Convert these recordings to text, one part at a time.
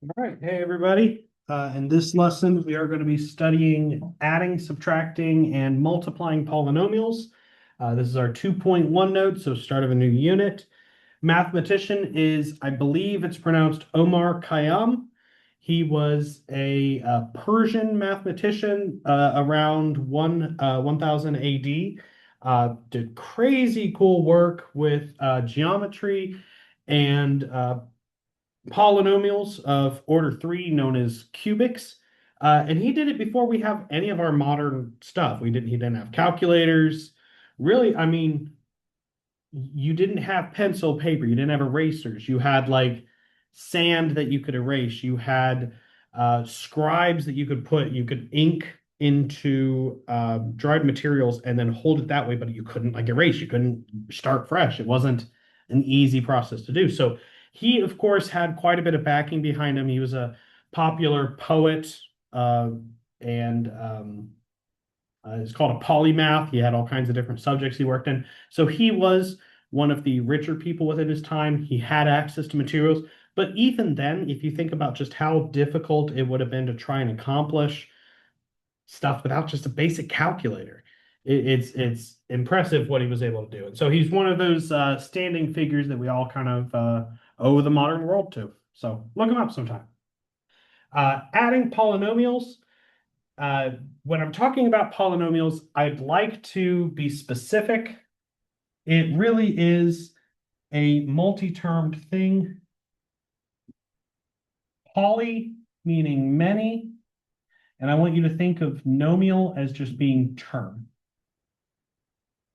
All right, hey everybody. In this lesson, we are going to be studying adding, subtracting, and multiplying polynomials. This is our 2.1 note, so start of a new unit. Mathematician is, I believe it's pronounced Omar Khayyam. He was a Persian mathematician around 1000 AD. Did crazy cool work with geometry and polynomials of order 3 known as cubics. And he did it before we have any of our modern stuff. He didn't have calculators. Really, I mean, you didn't have pencil paper, you didn't have erasers. You had like sand that you could erase. You had scribes that you could ink into dried materials and then hold it that way, but you couldn't like erase, you couldn't start fresh. It wasn't an easy process to do. So he, of course, had quite a bit of backing behind him. He was a popular poet and it's called a polymath. He had all kinds of different subjects he worked in. So he was one of the richer people within his time. He had access to materials. But even then, if you think about just how difficult it would have been to try and accomplish stuff without just a basic calculator, it's impressive what he was able to do. And so he's one of those standing figures that we all kind of owe the modern world to. So look him up sometime. Adding polynomials. Uh, when I'm talking about polynomials, I'd like to be specific. It really is a multi-termed thing. Poly meaning many, and I want you to think of nomial as just being term.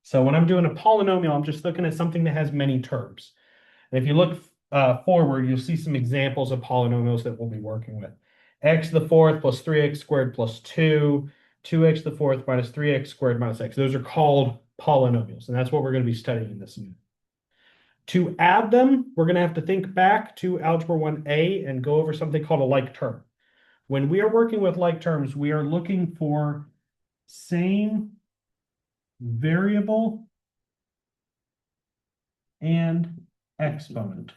So when I'm doing a polynomial, I'm just looking at something that has many terms. And if you look forward, you'll see some examples of polynomials that we'll be working with. X to the fourth plus 3x squared plus 2, 2x to the fourth minus 3x squared minus x. Those are called polynomials, and that's what we're going to be studying in this unit. To add them, we're going to have to think back to Algebra 1A and go over something called a like term. When we are working with like terms, we are looking for same variable and exponent.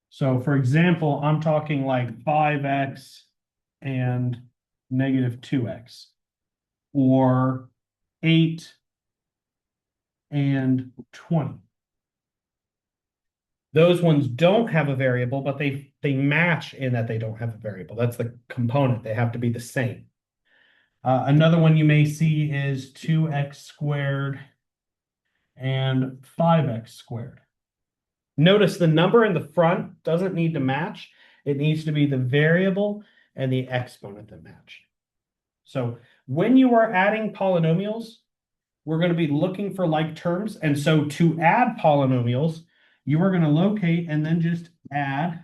So for example, I'm talking like 5x and negative 2x, or 8 and 20. Those ones don't have a variable, but they match in that they don't have a variable. That's the component. They have to be the same. Another one you may see is 2x squared and 5x squared. Notice the number in the front doesn't need to match. It needs to be the variable and the exponent that match. So when you are adding polynomials, we're going to be looking for like terms. And so to add polynomials, you are going to locate and then just add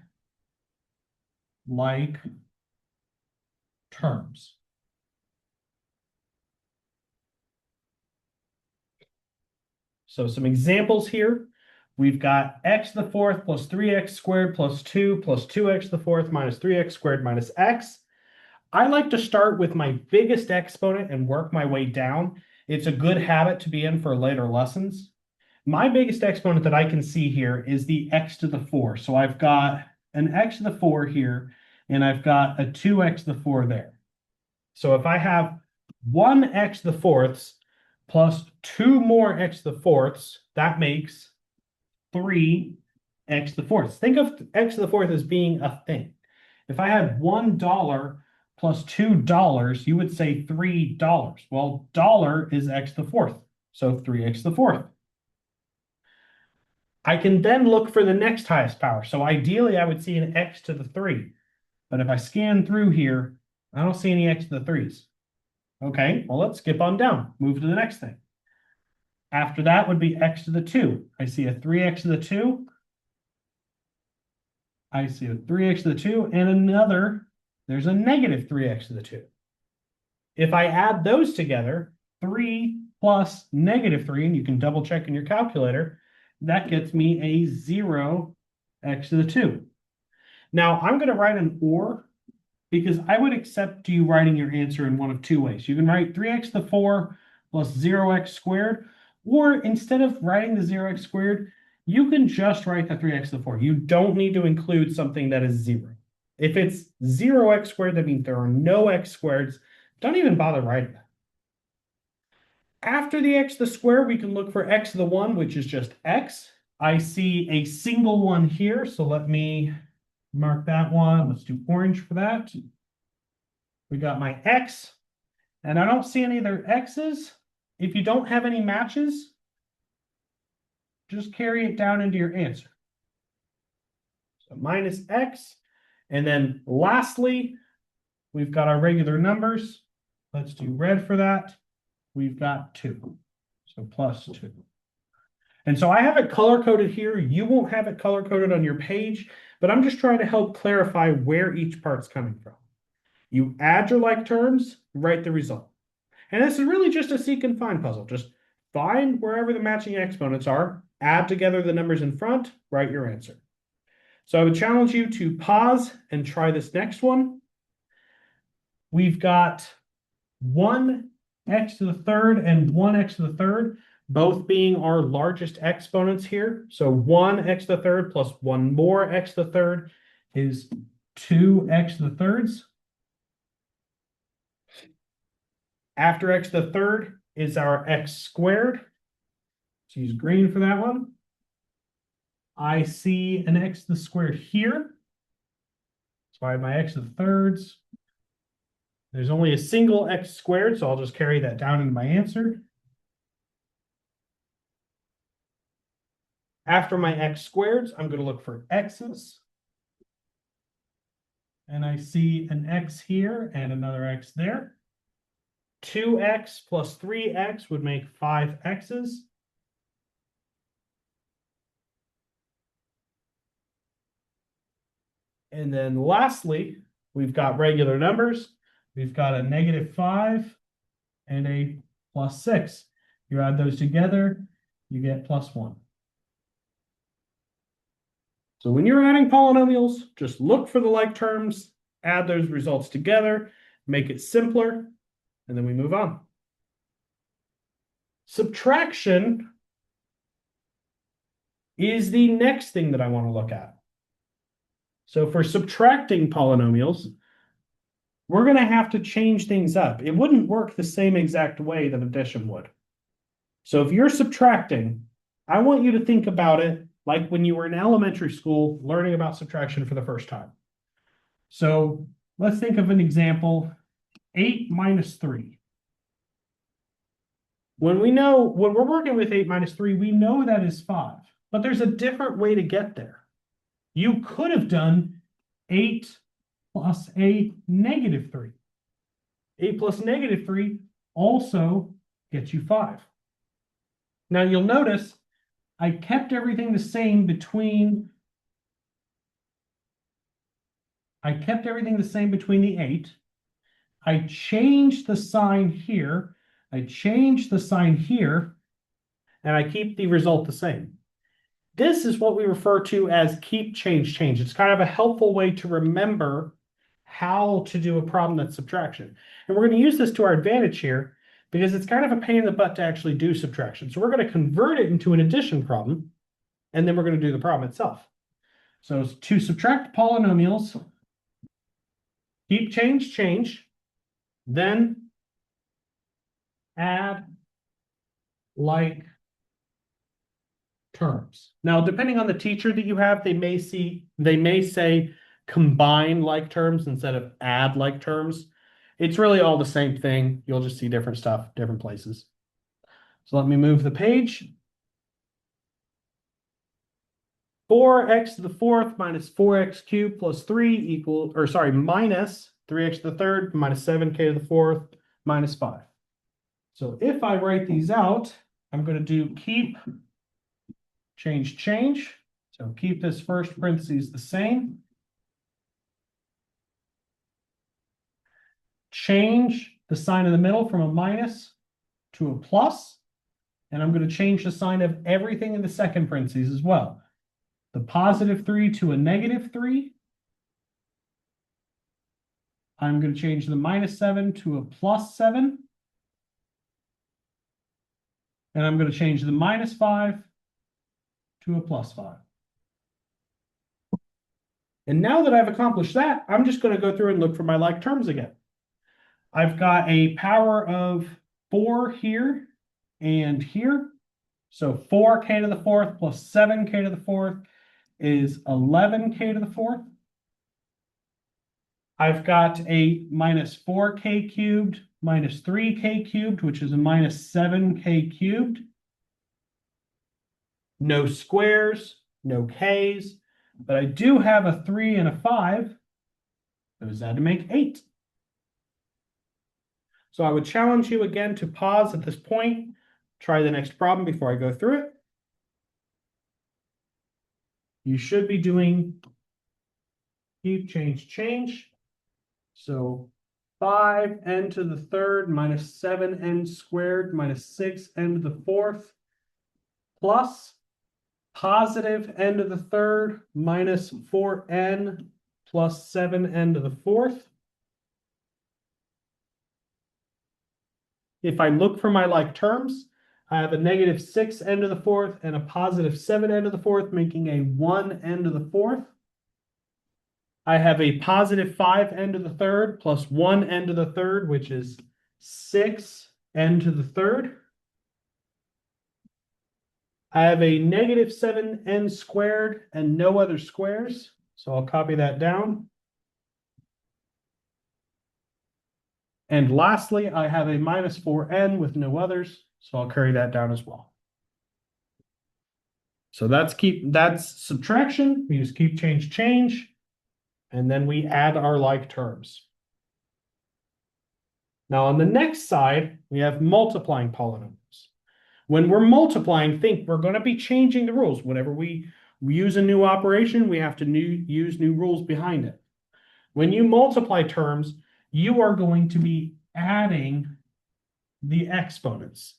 like terms. So some examples here. We've got x to the fourth plus 3x squared plus 2 plus 2x to the fourth minus 3x squared minus x. I like to start with my biggest exponent and work my way down. It's a good habit to be in for later lessons. My biggest exponent that I can see here is the x to the 4. So I've got an x to the 4 here, and I've got a 2x to the 4 there. So if I have one x to the fourths plus 2 more x to the fourths, that makes 3 x to the fourth. Think of x to the fourth as being a thing. If I had $1 plus $2, you would say $3. Well, dollar is x to the fourth, so 3x to the fourth. I can then look for the next highest power. So ideally, I would see an x to the 3. But if I scan through here, I don't see any x to the 3s. Okay, well, let's skip on down. Move to the next thing. After that would be x to the 2. I see a 3x to the 2. I see a 3x to the 2, and there's a negative 3x to the 2. If I add those together, 3 plus negative 3, and you can double check in your calculator, that gets me a 0x to the 2. Now, I'm going to write an or because I would accept you writing your answer in one of two ways. You can write 3x to the 4 plus 0x squared, or instead of writing the 0x squared, you can just write the 3x to the 4. You don't need to include something that is 0. If it's 0x squared, that means there are no x squareds. Don't even bother writing that. After the x to the square, we can look for x to the 1, which is just x. I see a single one here, so let me mark that one. Let's do orange for that. We got my x, and I don't see any other x's. If you don't have any matches, just carry it down into your answer. So minus x. And then lastly, we've got our regular numbers. Let's do red for that. We've got 2. So plus 2. And so I have it color-coded here. You won't have it color-coded on your page, but I'm just trying to help clarify where each part's coming from. You add your like terms, write the result. And this is really just a seek and find puzzle. Just find wherever the matching exponents are, add together the numbers in front, write your answer. So I would challenge you to pause and try this next one. We've got 1x to the third and 1x to the third, both being our largest exponents here. So 1x to the third plus 1 more x to the third is 2x to the thirds. After x to the third is our x squared. Let's use green for that one. I see an x to the squared here. So I have my x to the thirds. There's only a single x squared, so I'll just carry that down into my answer. After my x squareds, I'm going to look for x's. And I see an x here and another x there. 2x plus 3x would make 5x's. And then lastly, we've got regular numbers. We've got a -5 and a +6. You add those together, you get +1. So when you're adding polynomials, just look for the like terms, add those results together, make it simpler, and then we move on. Subtraction is the next thing that I want to look at. So for subtracting polynomials, we're going to have to change things up. It wouldn't work the same exact way that addition would. So if you're subtracting, I want you to think about it like when you were in elementary school learning about subtraction for the first time. So let's think of an example, 8 minus 3. When we're working with 8 minus 3, we know that is 5, but there's a different way to get there. You could have done 8 plus a -3. 8 plus -3 also gets you 5. Now you'll notice I kept everything the same between the 8. I changed the sign here. I changed the sign here, and I keep the result the same. This is what we refer to as keep, change, change. It's kind of a helpful way to remember how to do a problem that's subtraction. And we're going to use this to our advantage here because it's kind of a pain in the butt to actually do subtraction. So we're going to convert it into an addition problem, and then we're going to do the problem itself. So to subtract polynomials, keep, change, change, then add like terms. Now, depending on the teacher that you have, they may say combine like terms instead of add like terms. It's really all the same thing. You'll just see different stuff, different places. So let me move the page. 4x to the fourth minus 4x cubed plus 3 equals, or sorry, minus 3x to the third minus 7k to the fourth minus 5. So if I write these out, I'm going to do keep, change, change. So keep this first parentheses the same. Change the sign in the middle from a minus to a plus. And I'm going to change the sign of everything in the second parentheses as well. The +3 to a -3. I'm going to change the -7 to a +7. And I'm going to change the -5 to a plus 5. And now that I've accomplished that, I'm just going to go through and look for my like terms again. I've got a power of 4 here and here. So 4k to the fourth plus 7k to the fourth is 11k to the fourth. I've got a minus 4k cubed minus 3k cubed, which is a minus 7k cubed. No squares, no k's, but I do have a 3 and a 5. Those had to make 8. So I would challenge you again to pause at this point, try the next problem before I go through it. You should be doing keep, change, change. So 5n to the third minus 7n squared minus 6n to the fourth plus positive n to the third minus 4n plus 7n to the fourth. If I look for my like terms, I have a negative 6n to the fourth and a positive 7n to the fourth, making a 1n to the fourth. I have a positive 5n to the third plus 1n to the third, which is 6n to the third. I have a negative 7n squared and no other squares, so I'll copy that down. And lastly, I have a minus 4n with no others, so I'll carry that down as well. So that's subtraction. We just keep, change, change, and then we add our like terms. Now on the next side, we have multiplying polynomials. When we're multiplying, think we're going to be changing the rules. Whenever we use a new operation, we have to use new rules behind it. When you multiply terms, you are going to be adding the exponents.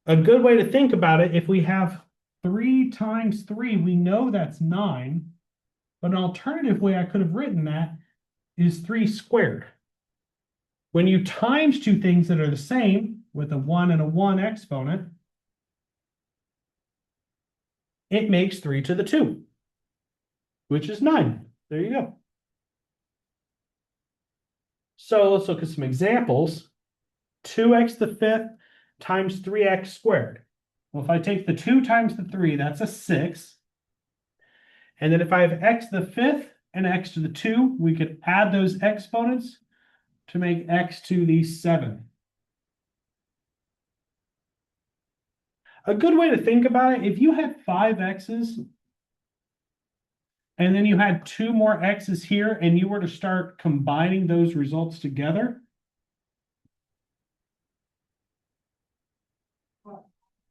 A good way to think about it, if we have 3 times 3, we know that's 9. But an alternative way I could have written that is 3 squared. When you times two things that are the same, with a 1 and a 1 exponent, it makes 3 to the 2, which is 9. There you go. So let's look at some examples. 2x to the fifth times 3x squared. Well, if I take the 2 times the 3, that's a 6. And then if I have x to the fifth and x to the 2, we could add those exponents to make x to the 7. A good way to think about it, if you had 5 x's and then you had 2 more x's here and you were to start combining those results together,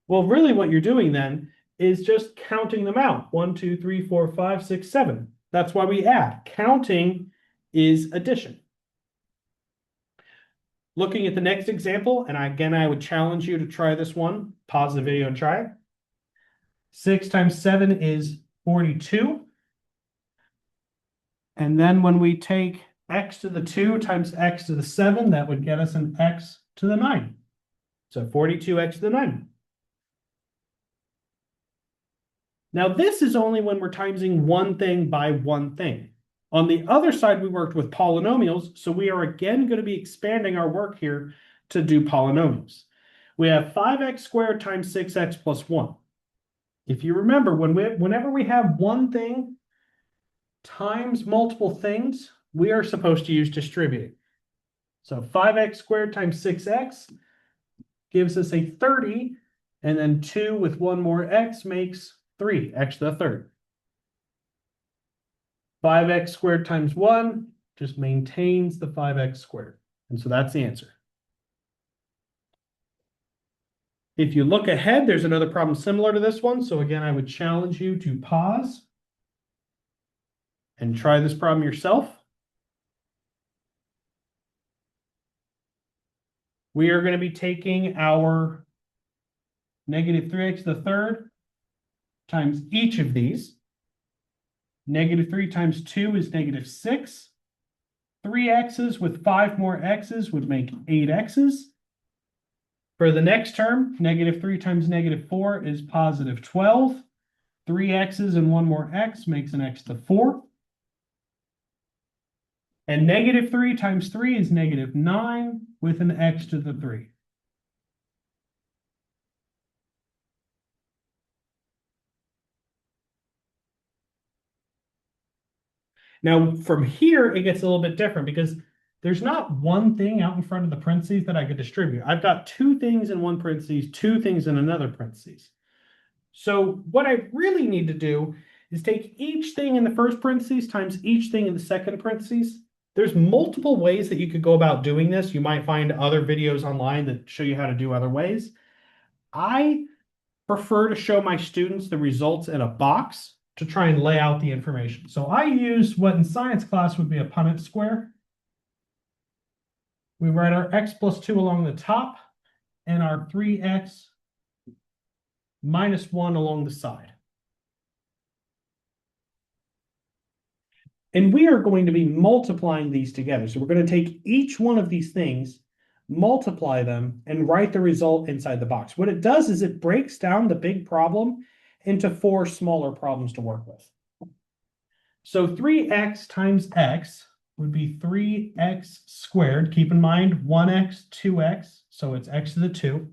well, really what you're doing then is just counting them out. 1, 2, 3, 4, 5, 6, 7. That's why we add. Counting is addition. Looking at the next example, and again, I would challenge you to try this one. Pause the video and try it. 6 times 7 is 42. And then when we take x to the 2 times x to the 7, that would get us an x to the 9. So 42x to the 9. Now, this is only when we're timesing one thing by one thing. On the other side, we worked with polynomials, so we are again going to be expanding our work here to do polynomials. We have 5x squared times 6x plus 1. If you remember, whenever we have one thing times multiple things, we are supposed to use distributing. So 5x squared times 6x gives us a 30, and then 2 with 1 more x makes 3, x to the third. 5x squared times 1 just maintains the 5x squared. And so that's the answer. If you look ahead, there's another problem similar to this one. So again, I would challenge you to pause and try this problem yourself. We are going to be taking our negative 3x to the third times each of these. Negative 3 times 2 is negative 6. 3 x's with 5 more x's would make 8 x's. For the next term, -3 times -4 is positive 12. 3 x's and one more x makes an x to the 4. And -3 times 3 is -9 with an x to the 3. Now, from here, it gets a little bit different because there's not one thing out in front of the parentheses that I could distribute. I've got two things in one parentheses, two things in another parentheses. So what I really need to do is take each thing in the first parentheses times each thing in the second parentheses. There's multiple ways that you could go about doing this. You might find other videos online that show you how to do other ways. I prefer to show my students the results in a box to try and lay out the information. So I use what in science class would be a Punnett square. We write our x plus 2 along the top and our 3x minus 1 along the side. And we are going to be multiplying these together. So we're going to take each one of these things, multiply them, and write the result inside the box. What it does is it breaks down the big problem into 4 smaller problems to work with. So 3x times x would be 3x squared. Keep in mind 1x, 2x, so it's x to the 2.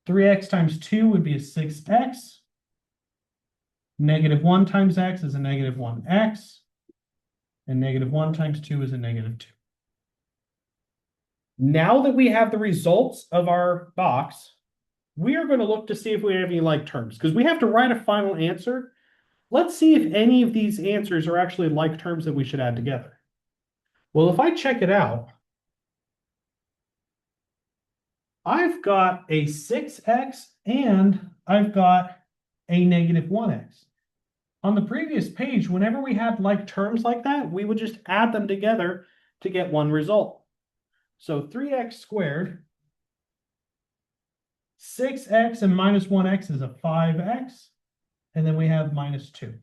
3x times 2 would be a 6x. -1 times x is a -1x. And -1 times 2 is a -2. Now that we have the results of our box, we are going to look to see if we have any like terms, because we have to write a final answer. Let's see if any of these answers are actually like terms that we should add together. Well, if I check it out, I've got a 6x and I've got a -1x. On the previous page, whenever we had like terms like that, we would just add them together to get one result. So 3x squared, 6x and -1x is a 5x, and then we have -2.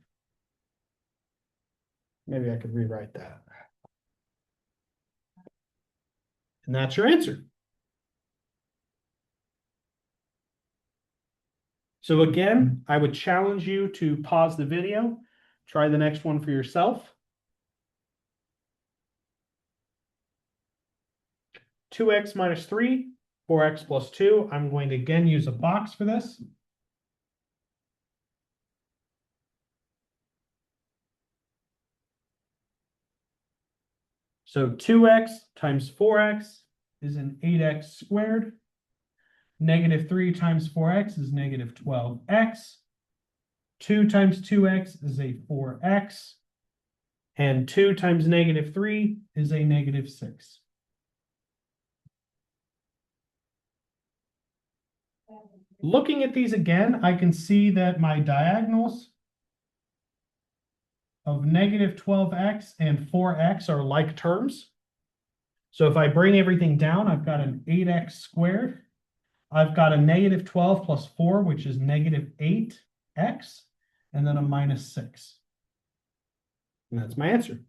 Maybe I could rewrite that. And that's your answer. So again, I would challenge you to pause the video, try the next one for yourself. 2x minus 3, 4x plus 2. I'm going to again use a box for this. So 2x times 4x is an 8x squared. -3 times 4x is -12x. 2 times 2x is a 4x. And 2 times -3 is a -6. Looking at these again, I can see that my diagonals of -12x and 4x are like terms. So if I bring everything down, I've got an 8x squared. I've got a -12 plus 4, which is -8x, and then a -6. And that's my answer.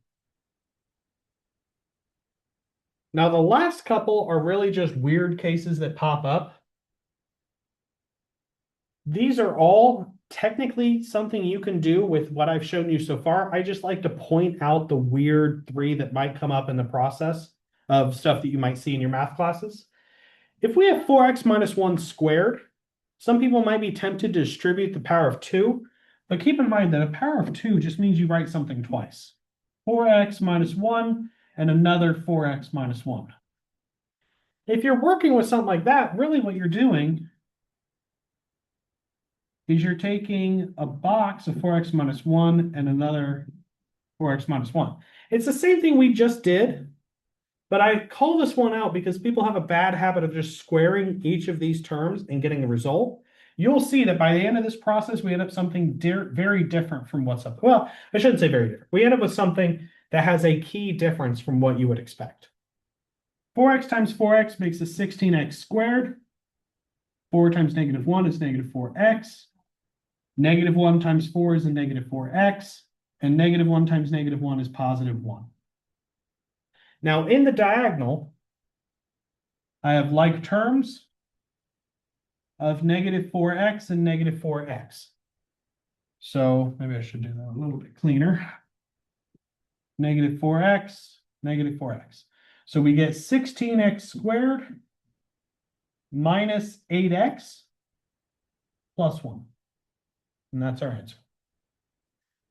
Now, the last couple are really just weird cases that pop up. These are all technically something you can do with what I've shown you so far. I just like to point out the weird 3 that might come up in the process of stuff that you might see in your math classes. If we have 4x minus 1 squared, some people might be tempted to distribute the power of 2, but keep in mind that a power of 2 just means you write something twice. 4x minus 1 and another 4x minus 1. If you're working with something like that, really what you're doing is you're taking a box of 4x minus 1 and another 4x minus 1. It's the same thing we just did, but I call this one out because people have a bad habit of just squaring each of these terms and getting a result. You'll see that by the end of this process, we end up something very different from what's up. Well, I shouldn't say very different. We end up with something that has a key difference from what you would expect. 4x times 4x makes a 16x squared. 4 times -1 is -4x. -1 times 4 is a -4x. And -1 times -1 is +1. Now, in the diagonal, I have like terms of negative 4x and negative 4x. So maybe I should do that a little bit cleaner. Negative 4x, negative 4x. So we get 16x squared minus 8x plus 1. And that's our answer.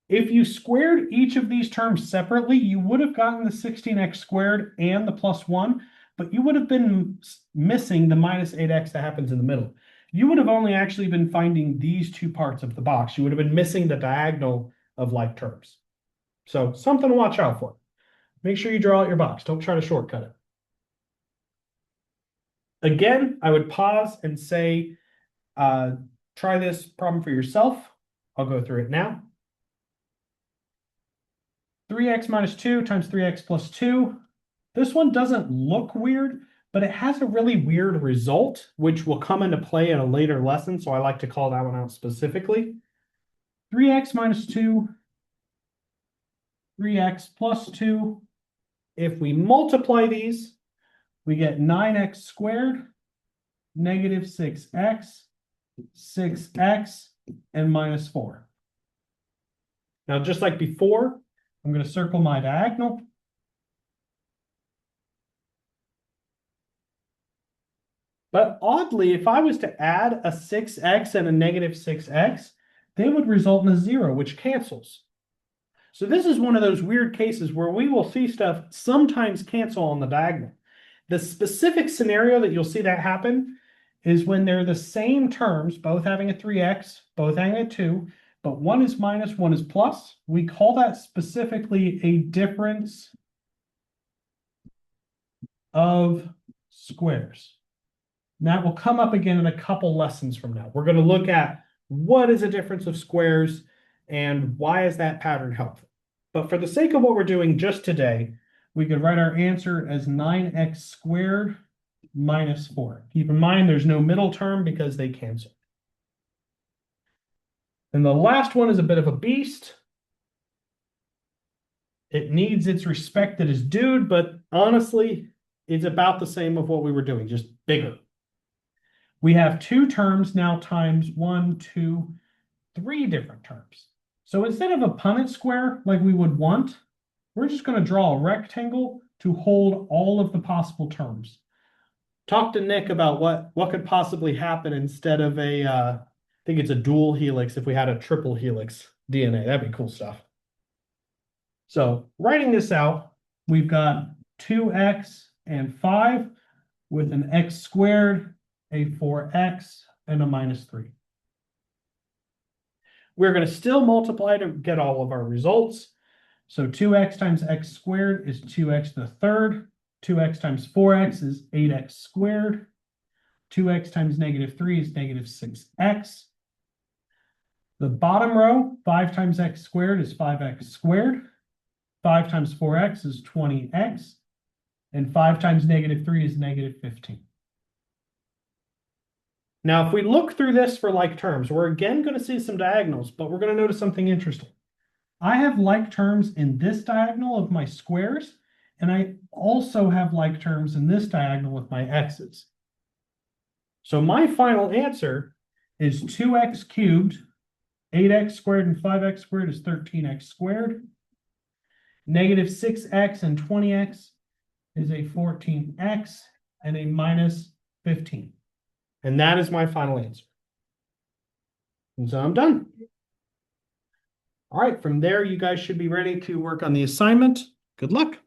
If you squared each of these terms separately, you would have gotten the 16x squared and the plus 1, but you would have been missing the minus 8x that happens in the middle. You would have only actually been finding these two parts of the box. You would have been missing the diagonal of like terms. So something to watch out for. Make sure you draw out your box. Don't try to shortcut it. Again, I would pause and say, try this problem for yourself. I'll go through it now. 3x minus 2 times 3x plus 2. This one doesn't look weird, but it has a really weird result, which will come into play in a later lesson, so I like to call that one out specifically. 3x minus 2, 3x plus 2. If we multiply these, we get 9x squared, negative 6x, 6x, and minus 4. Now, just like before, I'm going to circle my diagonal. But oddly, if I was to add a 6x and a negative 6x, they would result in a 0, which cancels. So this is one of those weird cases where we will see stuff sometimes cancel on the diagonal. The specific scenario that you'll see that happen is when they're the same terms, both having a 3x, both having a 2, but one is minus, one is plus. We call that specifically a difference of squares. And that will come up again in a couple lessons from now. We're going to look at what is a difference of squares and why is that pattern helpful. But for the sake of what we're doing just today, we could write our answer as 9x squared minus 4. Keep in mind there's no middle term because they cancel. And the last one is a bit of a beast. It needs its respect that is due, but honestly, it's about the same of what we were doing, just bigger. We have two terms now times 1, 2, 3 different terms. So instead of a Punnett square like we would want, we're just going to draw a rectangle to hold all of the possible terms. Talk to Nick about what could possibly happen instead of a, I think it's a dual helix if we had a triple helix DNA. That'd be cool stuff. So writing this out, we've got 2x and 5 with an x squared, a 4x, and a minus 3. We're going to still multiply to get all of our results. So 2x times x squared is 2x to the third. 2x times 4x is 8x squared. 2x times negative 3 is negative 6x. The bottom row, 5 times x squared is 5x squared. 5 times 4x is 20x. And 5 times negative 3 is negative 15. Now, if we look through this for like terms, we're again going to see some diagonals, but we're going to notice something interesting. I have like terms in this diagonal of my squares, and I also have like terms in this diagonal with my x's. So my final answer is 2x cubed, 8x squared and 5x squared is 13x squared. Negative 6x and 20x is a 14x and a minus 15. And that is my final answer. And so I'm done. All right, from there, you guys should be ready to work on the assignment. Good luck.